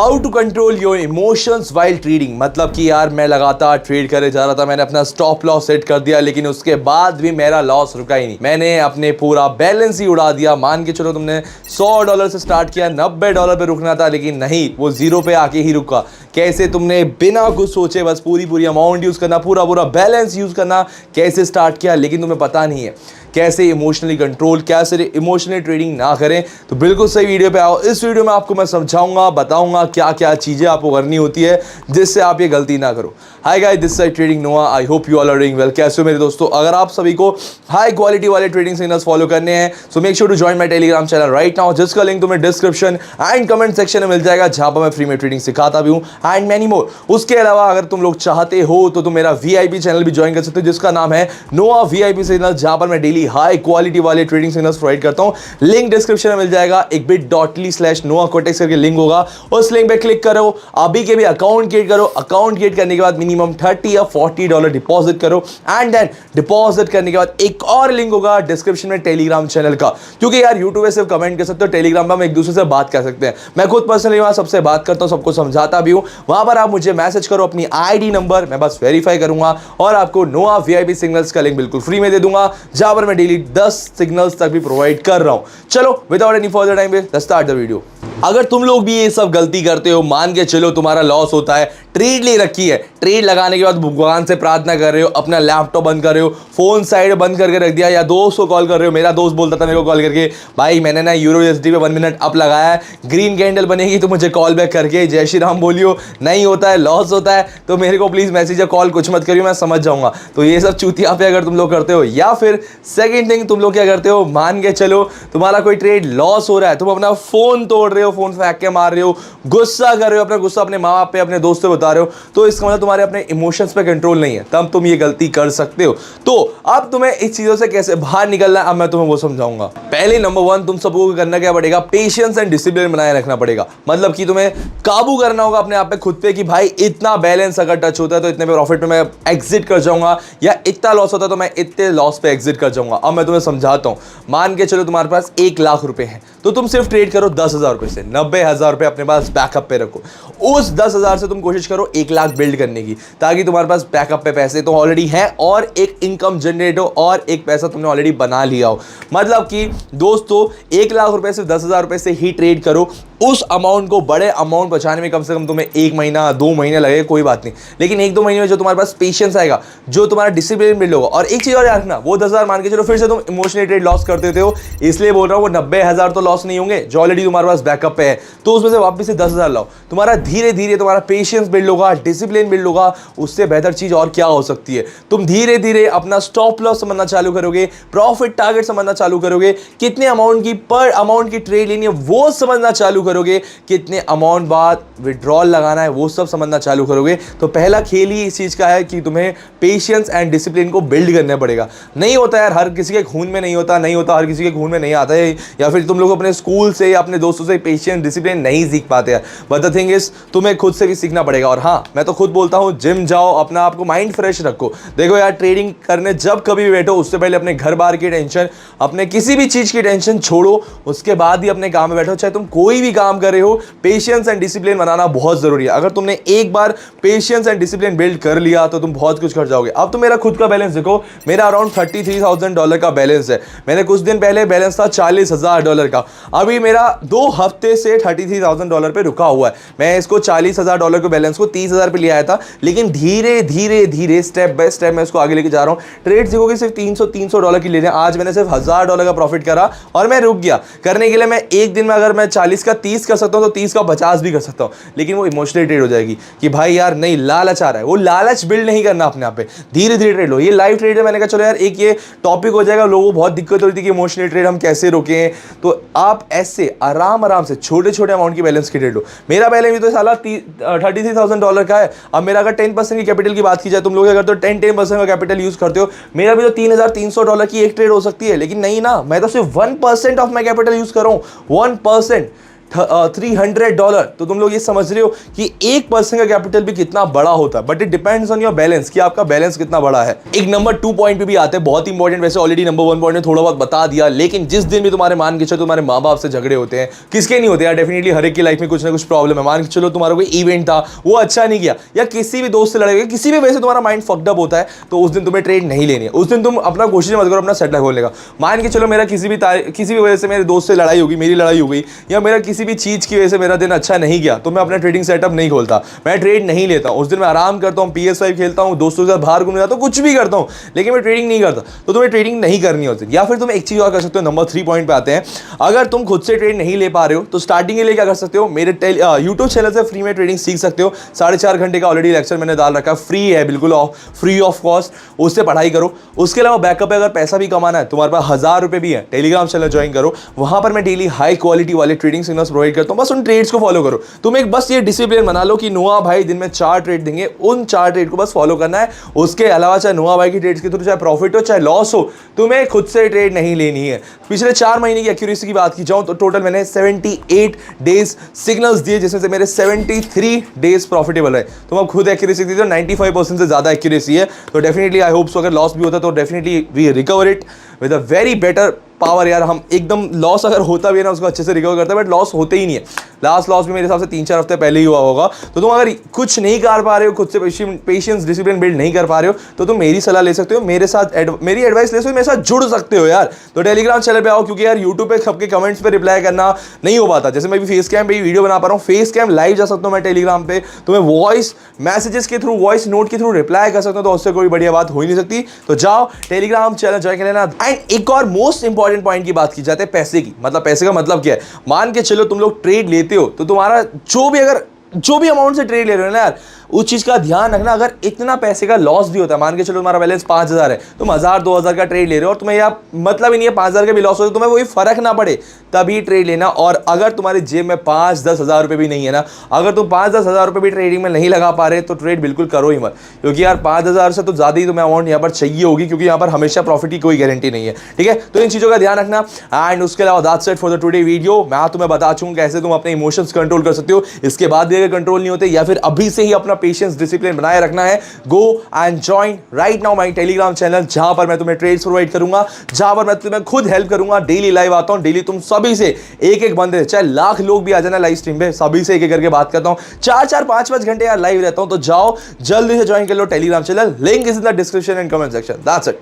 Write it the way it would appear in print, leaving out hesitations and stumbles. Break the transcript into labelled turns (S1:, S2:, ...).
S1: How to control your emotions while trading. मतलब कि यार मैं लगातार ट्रेड करे जा रहा था, मैंने अपना स्टॉप लॉस सेट कर दिया, लेकिन उसके बाद भी मेरा लॉस रुका ही नहीं। मैंने अपने पूरा बैलेंस ही उड़ा दिया। मान के चलो तुमने $100 से स्टार्ट किया, $90 पे रुकना था, लेकिन नहीं, वो जीरो पे आके ही रुका। कैसे? तुमने बिना कुछ सोचे बस पूरी अमाउंट यूज करना, पूरा बैलेंस यूज करना, कैसे स्टार्ट किया, लेकिन तुम्हें पता नहीं है कैसे इमोशनली कंट्रोल, कैसे इमोशनली ट्रेडिंग ना करें। तो बिल्कुल सही वीडियो पे आओ। इस वीडियो में आपको मैं समझाऊंगा, बताऊंगा क्या क्या चीज़ें आपको करनी होती है जिससे आप ये गलती ना करो। Hi guys, this side trading Noah. I hope you all are doing well. कैसे हो मेरे दोस्तों? अगर आप सभी को हाई क्वालिटी वाले ट्रेडिंग सिग्नल्स फॉलो करने हैं so make sure to join my Telegram channel right now, जिसका लिंक तुम्हें डिस्क्रिप्शन एंड कमेंट सेक्शन में मिल जाएगा, जहां पर मैं फ्री में ट्रेडिंग सिखाता भी हूं एंड मैनी मोर। उसके अलावा अगर तुम लोग चाहते हो तो तुम मेरा VIP चैनल भी ज्वाइन कर सकते हो, जिसका नाम है नोआ VIP सिग्नल, जहां पर मैं डेली हाई क्वालिटी वाले ट्रेडिंग सिग्नल्स प्रोवाइड करता हूं। लिंक डिस्क्रिप्शन में मिल जाएगा। एक bit.ly/noacortex करके लिंक होगा, उस लिंक पे क्लिक करो, अभी के भी अकाउंट क्रिएट करो। अकाउंट क्रिएट करने के बाद मिनिमम $30 या $40 डिपॉजिट करो, एंड देन डिपॉजिट करने के बाद एक और लिंक होगा डिस्क्रिप्शन में टेलीग्राम चैनल का। क्योंकि यार यूट्यूब पे सिर्फ कमेंट कर सकते हो, टेलीग्राम पर हम एक दूसरे से बात कर सकते हैं। मैं खुद पर्सनली वहां सबसे बात करता हूं, सबको समझाता भी हूं। वहां पर आप मुझे मैसेज करो अपनी ID नंबर, मैं बस वेरीफाई करूंगा और आपको नोआ VIP सिग्नल्स का लिंक बिल्कुल फ्री में दे दूंगा, जहां पर मैं डेली 10 सिग्नल्स तक भी प्रोवाइड कर रहा हूं। चलो without any further time let's start the video. अगर तुम लोग भी ये सब गलती करते हो, मान के चलो तुम्हारा लॉस होता है, ट्रेड ले रखी है, ट्रेड लगाने के बाद भगवान से प्रार्थना कर रहे हो, अपना लैपटॉप बंद कर रहे हो, फोन साइड बंद करके रख दिया, या दोस्त को कॉल कर रहे हो। मेरा दोस्त बोलता था मेरे को कॉल करके, भाई मैंने ना EURUSD पे 1 मिनट अप लगाया है, ग्रीन कैंडल बनेगी तो मुझे कॉल बैक करके जय श्री राम बोलियो। नहीं होता है, लॉस होता है, तो मेरे को प्लीज मैसेज या कॉल कुछ मत करियो, मैं समझ जाऊंगा। तो ये सब चूतिया पे अगर तुम लोग करते हो, या फिर सेकेंड थिंग तुम लोग क्या करते हो, मान के चलो तुम्हारा कोई ट्रेड लॉस हो रहा है, तुम अपना फोन तोड़ रहे हो, फोन फेंक के मार रहे हो, गुस्सा कर रहे हो, अपना गुस्सा अपने माँ बाप पे, अपने दोस्तों पे बता रहे हो, तो इसका मतलब तुम्हारे अपने इमोशंस पे कंट्रोल नहीं है, तब तुम ये गलती कर सकते हो। तो अब तुम्हें इस चीजों से कैसे बाहर निकलना है, अब मैं तुम्हें वो समझाऊंगा। पहले नंबर 1 तुम सबको करना क्या पड़ेगा, पेशेंस एंड डिसिप्लिन बनाए रखना पड़ेगा। मतलब कि तुम्हें काबू करना होगा अपने आप पे, खुद पे, कि भाई इतना बैलेंस अगर टच होता है तो इतने पे प्रॉफिट में मैं एग्जिट कर जाऊंगा, या इतना लॉस होता है तो मैं इतने लॉस पे एग्जिट कर जाऊंगा। अब मैं तुम्हें समझाता हूं। मान के चलो तुम्हारे पास 1 लाख रुपए हैं, तो तुम सिर्फ ट्रेड करो 10,000 रुपए से, 90,000 रुपए अपने पास बैकअप पे रखो। उस 10,000 से तुम कोशिश करो 1 लाख बिल्ड करने की, ताकि तुम्हारे पास बैकअप पे पैसे तो ऑलरेडी हैं और एक इनकम जनरेट हो और एक पैसा तुमने ऑलरेडी बना लिया हो। मतलब कि दोस्तों 1 लाख रुपए से 10,000 रुपए से ही ट्रेड करो। उस अमाउंट को बड़े अमाउंट बचाने में कम से कम तुम्हें 1 महीना 2 महीने लगेगा, कोई बात नहीं, लेकिन 1-2 महीने में जो तुम्हारे पास पेशेंस आएगा, जो तुम्हारा डिसिप्लिन बिल्ड होगा। और एक चीज और याद रखना, वो 10,000 मान के चलो फिर से तुम इमोशनली ट्रेड लॉस कर देते हो, इसलिए बोल रहा हूं वो 90,000 तो लॉस नहीं होंगे जो ऑलरेडी तुम्हारे पास बैकअप पे है, तो उसमें से वापस से 10,000 लाओ। तुम्हारा धीरे धीरे तुम्हारा पेशेंस बिल्ड होगा, डिसिप्लिन बिल्ड होगा। उससे बेहतर चीज और क्या हो सकती है? तुम धीरे धीरे अपना स्टॉप लॉस समझना चालू करोगे, प्रॉफिट टारगेट समझना चालू करोगे, कितने अमाउंट की पर अमाउंट की ट्रेड लेनी है वो समझना चालू करोगे, कितने अमाउंट बाद विड्रॉल लगाना है वो सब समझना चालू करोगे। तो पहला खेल ही इस चीज का है कि तुम्हें पेशेंस एंड डिसिप्लिन को बिल्ड करना पड़ेगा। नहीं होता यार, हर किसी के खून में नहीं होता, हर किसी के खून में नहीं आता है, या फिर तुम लोग अपने स्कूल से या अपने दोस्तों से पेशेंस डिसिप्लिन नहीं सीख पाते हैं। बट द थिंग इज तुम्हें खुद से भी सीखना पड़ेगा। और हाँ, मैं तो खुद बोलता हूँ, जिम जाओ, अपना आपको माइंड फ्रेश रखो। देखो यार, ट्रेडिंग करने जब कभी भी बैठो, उससे पहले अपने घर बार की टेंशन, अपने किसी भी चीज की टेंशन छोड़ो, उसके बाद ही अपने काम में बैठो। चाहे तुम कोई भी काम कर रहे हो, पेशेंस एंड डिसिप्लिन बनाना बहुत जरूरी है। अगर तुमने एक बार पेशेंस एंड डिसिप्लिन बिल्ड कर लिया तो तुम बहुत कुछ कर जाओगे। अब तो मेरा खुद का बैलेंस देखो, मेरा अराउंड $33,000 का बैलेंस है। मैंने कुछ दिन पहले बैलेंस था $40,000 का, अभी मेरा 2 हफ्ते से $33,000 पे रुका हुआ है। मैं इसको $40,000 के बैलेंस को 30,000 पे ले आया था, लेकिन धीरे धीरे धीरे स्टेप बाय स्टेप मैं इसको आगे लेके जा रहा हूँ। ट्रेड देखोगे सिर्फ $300 की ले रहे हैं। आज मैंने सिर्फ $1,000 का प्रॉफिट करा और मैं रुक गया। करने के लिए मैं एक दिन में अगर मैं 40 का 30 कर सकता हूँ तो 30 का 50 भी कर सकता हूँ, लेकिन वो इमोशनल ट्रेड हो जाएगी कि भाई यार नहीं, लालच आ रहा है। वो लालच बिल्ड नहीं करना अपने आप पे, धीरे धीरे ट्रेड लो। ये लाइव ट्रेड है, मैंने कहा चलो यार एक ये टॉपिक हो जाएगा। लोगों को बहुत दिक्कत हो रही थी कि इमोशनल ट्रेड हम कैसे रोकें, तो आप ऐसे आराम से छोटे छोटे अमाउंट की बैलेंस की ट्रेड लो। मेरा बैलेंस भी तो साला $33,000 का है। अब मेरा अगर 10% की कैपिटल की बात की जाए, तुम लोग अगर तो 10% का कैपिटल यूज करते हो, मेरा भी तो $3,300 की एक ट्रेड हो सकती है। लेकिन नहीं ना, मैं तो सिर्फ 1% ऑफ माई कैपिटल यूज कर रहा हूँ, 1%। $300। तो तुम लोग ये समझ रहे हो कि 1% का कैपिटल भी कितना बड़ा होता है, but it depends on your balance कि आपका बैलेंस कितना बड़ा है। एक नंबर 2 पॉइंट पे भी आते हैं, बहुत इंपॉर्टेंट, वैसे ऑलरेडी नंबर 1 पॉइंट में थोड़ा बहुत बता दिया, लेकिन जिस दिन भी तुम्हारे मान के चलो तुम्हारे माँ बाप से झगड़े होते हैं, किसके नहीं होते यार, डेफिनेटली हर एक की लाइफ में कुछ ना कुछ प्रॉब्लम है। मान के चलो तुम्हारा कोई इवेंट था, वो अच्छा नहीं गया, या किसी भी दोस्त से लड़े गए, किसी भी वजह से तुम्हारा माइंड फक्ड अप होता है, तो उस दिन तुम्हें ट्रेड नहीं लेनी है। उस दिन तुम अपना कोशिश मत करो अपना सेटअप खोलने का। मान के चलो मेरा किसी भी वजह से मेरे दोस्त से लड़ाई होगी, मेरी लड़ाई हो गई, या मेरा किसी भी चीज की वजह से मेरा दिन अच्छा नहीं गया, तो मैं अपना ट्रेडिंग सेटअप नहीं खोलता, मैं ट्रेड नहीं लेता हूं। उस दिन मैं आराम करता हूं, PS5 खेलता हूं, दोस्तों के साथ बाहर घूमने जाता हूं, कुछ भी करता हूं, लेकिन मैं ट्रेडिंग नहीं करता। तो तुम्हें ट्रेडिंग नहीं करनी होती। या फिर तुम एक चीज और कर सकते हो, नंबर 3 पॉइंट पे आते हैं। अगर तुम खुद से ट्रेड नहीं ले पा रहे हो तो स्टार्टिंग के लिए क्या कर सकते हो, मेरे यूट्यूब चैनल से फ्री में ट्रेडिंग सीख सकते हो। 4.5 घंटे का ऑलरेडी लेक्चर मैंने डाल रखा है, फ्री है, बिल्कुल फ्री ऑफ कॉस्ट, उससे पढ़ाई करो। उसके अलावा बैकअप है, अगर पैसा भी कमाना है, तुम्हारे पास 1000 रुपए भी है, टेलीग्राम चैनल ज्वाइन करो, वहां पर मैं डेली हाई क्वालिटी वाले ट्रेडिंग सिग्नल्स प्रोवाइड करता हूं। बस उन ट्रेड्स को फॉलो करो। तुम एक बस ये डिसिप्लिन बना लो कि नोआ भाई दिन में 4 ट्रेड देंगे, उन 4 ट्रेड को बस फॉलो करना है। उसके अलावा चाहे नोआ भाई की ट्रेड्स के थ्रू चाहे प्रॉफिट हो चाहे लॉस हो, तुम्हें खुद से ट्रेड नहीं लेनी है। पिछले 4 महीने की एक्यूरेसी की बात की जाऊं तो टोटल मैंने 78 डेज सिग्नल्स दिए, जिसमें से मेरे 73 डेज प्रॉफिटेबल है। तुम अब खुद एक्यूरेसी दी तो 95% से ज्यादा एक्यूरेसी है। तो डेफिनेटली आई होप सो, अगर लॉस भी होता तो definitely we recover it with a very better power. यार हम एकदम लॉस अगर होता भी है ना, उसको अच्छे से रिकवर करते हैं, बट लॉस होते ही नहीं है। लास्ट लॉस भी मेरे हिसाब से 3-4 हफ्ते पहले ही हुआ होगा। तो तुम अगर कुछ नहीं कर पा रहे हो, खुद से पेशेंस डिसिप्लिन बिल्ड नहीं कर पा रहे हो, तो तुम मेरी सलाह ले सकते हो, मेरे साथ मेरी एडवाइस ले सकते हो, मेरे साथ जुड़ सकते हो यार। तो टेलीग्राम चैनल पे आओ, क्योंकि यार यूट्यूब पे सबके कमेंट्स पे रिप्लाई करना नहीं हो पाता। जैसे मैं भी फेस कैम पे वीडियो बना पा रहा हूँ, फेस कैम लाइव जा सकता हूँ मैं टेलीग्राम पे, तुम्हें वॉइस मैसेजेस के थ्रू, वॉइस नोट के थ्रू रिप्लाई कर सकता हूँ। तो उससे कोई बढ़िया बात हो ही नहीं सकती। तो जाओ टेलीग्राम चैनल ज्वाइन कर लेना। एंड एक और मोस्ट इंपॉर्टेंट पॉइंट की बात की जाते हैं, पैसे की। मतलब पैसे का मतलब क्या है, मान के चलो तुम लोग ट्रेड लेते हो, तो तुम्हारा जो भी अमाउंट से ट्रेड ले रहे हो ना यार, उस चीज का ध्यान रखना। अगर इतना पैसे का लॉस भी होता है, मान के चलो तुम्हारा बैलेंस 5000 है, तुम 1000-2000 का ट्रेड ले रहे हो और तुम्हें यार मतलब ही नहीं है 5000 का भी लॉस हो, तो तुम्हें वही फर्क ना पड़े तभी ट्रेड लेना। और अगर तुम्हारी जेब में 5-10 हज़ार रुपए भी नहीं है ना, अगर तुम 5-10 हज़ार रुपए भी ट्रेडिंग में नहीं लगा पा रहे, तो ट्रेड बिल्कुल करो ही मत, क्योंकि यार 5000 से तो ज्यादा ही तुम्हें अमाउंट यहाँ पर चाहिए होगी, क्योंकि यहाँ पर हमेशा प्रॉफिट की कोई गारंटी नहीं है। ठीक है, तो इन चीजों का ध्यान रखना। एंड उसके अलावा that's it for the today video. मैं तुम्हें बता चूंगा कैसे तुम अपने इमोशंस कंट्रोल कर सकते हो। इसके बाद भी अगर कंट्रोल नहीं होते, या फिर अभी से ही अपना पेशेंस डिसिप्लिन बनाए रखना है, go and join right now my Telegram channel, जहां पर मैं तुम्हें ट्रेड्स प्रोवाइड करूंगा, जहां पर मैं तुम्हें खुद हेल्प करूंगा। डेली लाइव आता हूं, डेली तुम सभी से एक बंदे, चाहे लाख लोग भी आ जाना लाइव स्ट्रीम पे, सभी से एक करके बात करता हूं। 4-4, 5-5 घंटे यार लाइव रहता हूं। तो जाओ जल्दी से ज्वाइन कर लो Telegram channel, link is in the description and comment section. That's it.